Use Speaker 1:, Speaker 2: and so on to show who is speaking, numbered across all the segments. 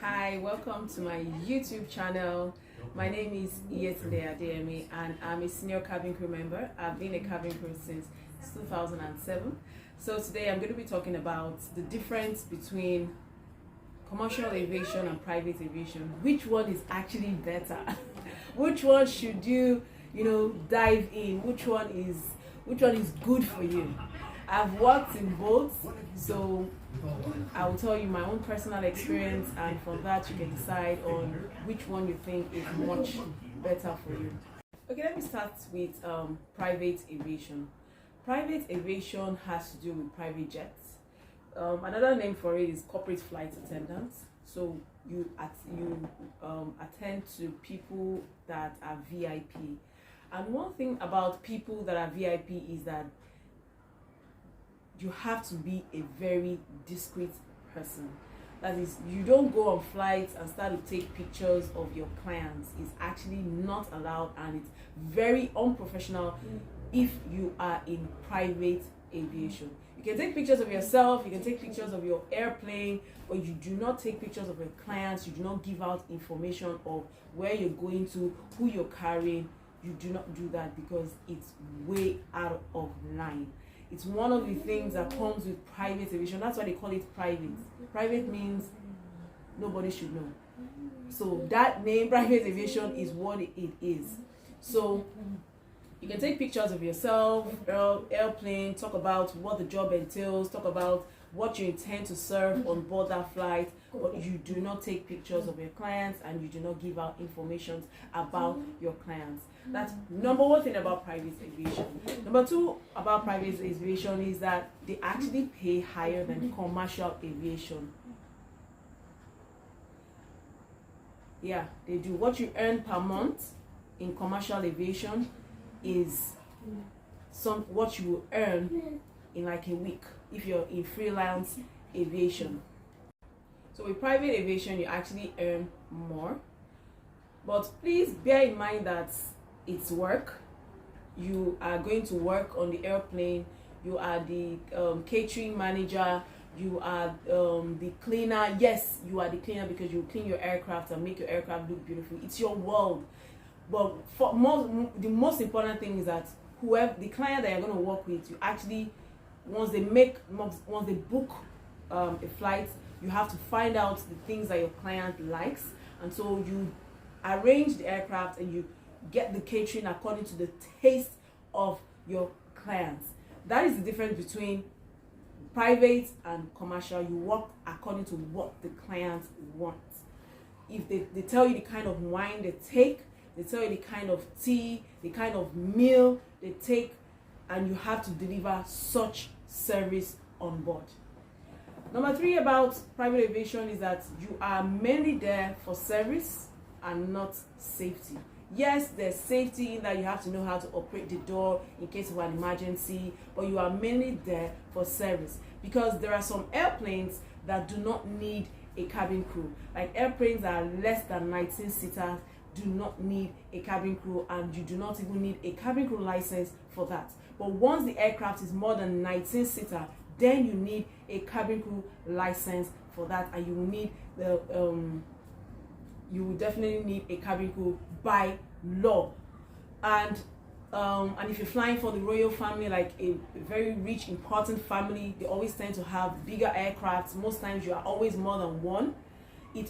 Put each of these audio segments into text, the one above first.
Speaker 1: Hi, welcome to my YouTube channel. My name is Aviation and I'm a senior cabin crew member. I've been a cabin crew since 2007. So today I'm going to be talking about the difference between commercial aviation and private aviation. Which one is actually better? Which one should you dive in? Which one is good for you? I've worked in both, so I will tell you my own personal experience, and from that you can decide on which one you think is much better for you. Okay, let me start with private aviation. Private aviation has to do with private jets. Another name for it is corporate flight attendants. So you attend to people that are VIP. And one thing about people that are VIP is that you have to be a very discreet person. That is, you don't go on flights and start to take pictures of your clients. It's actually not allowed, and it's very unprofessional if you are in private aviation. You can take pictures of yourself, you can take pictures of your airplane, but you do not take pictures of your clients. You do not give out information of where you're going to, who you're carrying. You do not do that because it's way out of line. It's one of the things that comes with private aviation. That's why they call it private. Private means nobody should know. So that name, private aviation, is what it is. So you can take pictures of yourself, airplane, talk about what the job entails, talk about what you intend to serve on board that flight, but you do not take pictures of your clients and you do not give out information about your clients. That's number one thing about private aviation. Number two about private aviation is that they actually pay higher than commercial aviation. Yeah, they do. What you earn per month in commercial aviation is what you will earn in like a week if you're in freelance aviation. So with private aviation, you actually earn more. But please bear in mind that it's work. You are going to work on the airplane. You are the catering manager. You are the cleaner. Yes, you are the cleaner because you clean your aircraft and make your aircraft look beautiful. It's your world. But the most important thing is that whoever the client that you're going to work with, you actually once they book a flight, you have to find out the things that your client likes, and so you arrange the aircraft and you get the catering according to the taste of your clients. That is the difference between private and commercial. You work according to what the clients want. If they tell you the kind of wine they take, they tell you the kind of tea, the kind of meal they take, and you have to deliver such service on board. Number three about private aviation is that you are mainly there for service and not safety. Yes, there's safety in that you have to know how to operate the door in case of an emergency, but you are mainly there for service because there are some airplanes that do not need a cabin crew. Like airplanes that are less than 19 seaters do not need a cabin crew, and you do not even need a cabin crew license for that. But once the aircraft is more than 19 seater, then you need a cabin crew license for that, and you will need you will definitely need a cabin crew by law. And if you're flying for the royal family, like a very rich, important family, they always tend to have bigger aircrafts. Most times you are always more than one. The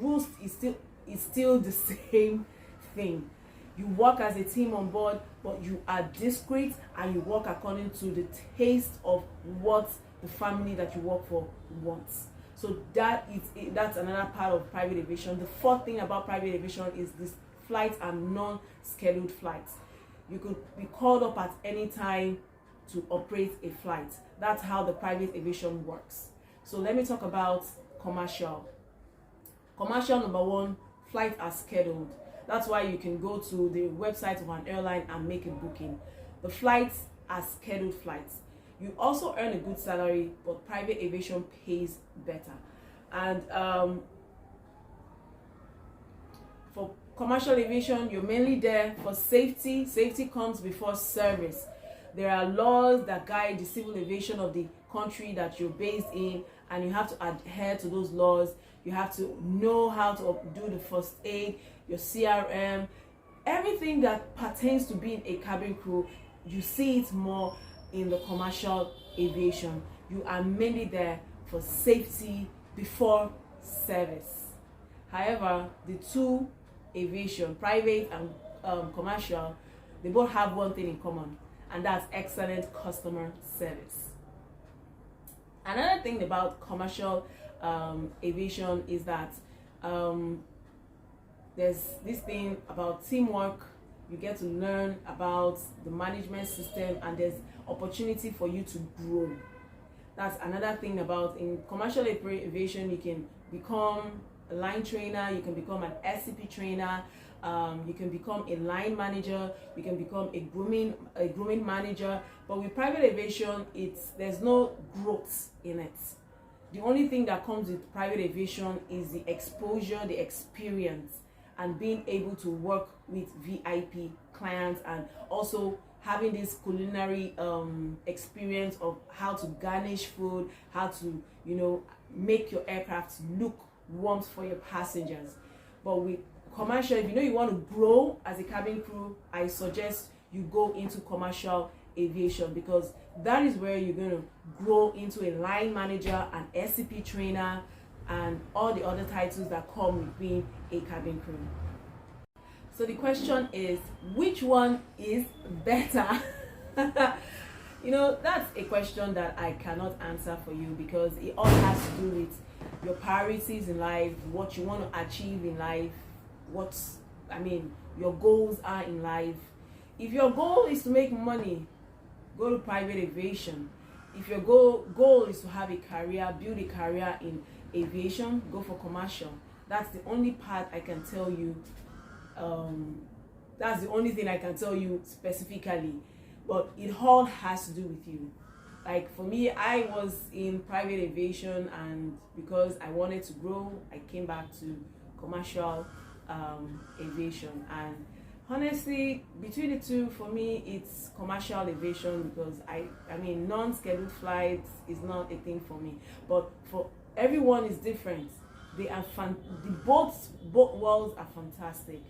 Speaker 1: rules is still the same thing. You work as a team on board, but you are discreet and you work according to the taste of what the family that you work for wants. So that's another part of private aviation. The fourth thing about private aviation is these flights are non-scheduled flights. You could be called up at any time to operate a flight. That's how the private aviation works. So let me talk about commercial. Commercial, number one, flights are scheduled. That's why you can go to the website of an airline and make a booking. The flights are scheduled flights. You also earn a good salary, but private aviation pays better. And for commercial aviation, you're mainly there for safety. Safety comes before service. There are laws that guide the civil aviation of the country that you're based in, and you have to adhere to those laws. You have to know how to do the first aid, your CRM, everything that pertains to being a cabin crew. You see it more in the commercial aviation. You are mainly there for safety before service. However, the two aviation, private and commercial, they both have one thing in common, and that's excellent customer service. Another thing about commercial aviation is that there's this thing about teamwork. You get to learn about the management system, and there's opportunity for you to grow. That's another thing about in commercial aviation. You can become a line trainer, you can become an SCP trainer, you can become a line manager, you can become a grooming manager. But with private aviation, there's no growth in it. The only thing that comes with private aviation is the exposure, the experience, and being able to work with VIP clients, and also having this culinary experience of how to garnish food, how to make your aircraft look warm for your passengers. But with commercial, if you want to grow as a cabin crew, I suggest you go into commercial aviation, because that is where you're going to grow into a line manager, an SCP trainer, and all the other titles that come with being a cabin crew. So the question is, which one is better? That's a question that I cannot answer for you, because it all has to do with your priorities in life, what you want to achieve in life, your goals are in life. If your goal is to make money, go to private aviation. If your goal is to have a career, build a career in aviation, go for commercial. That's the only part I can tell you. That's the only thing I can tell you specifically. But it all has to do with you. Like for me, I was in private aviation, and because I wanted to grow, I came back to commercial aviation. And honestly, between the two, for me, it's commercial aviation, because non-scheduled flights is not a thing for me. But for everyone is different. They are both worlds are fantastic.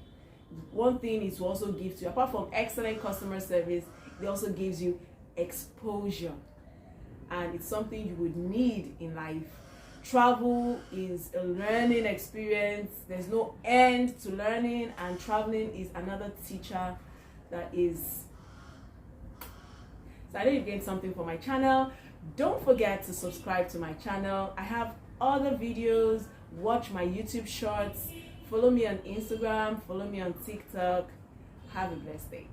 Speaker 1: One thing is to also give you, apart from excellent customer service, it also gives you exposure, and it's something you would need in life. Travel is a learning experience. There's no end to learning, and traveling is another teacher that is. So I know you gained something from my channel. Don't forget to subscribe to my channel. I have other videos. Watch my YouTube shorts. Follow me on Instagram. Follow me on TikTok. Have a blessed day.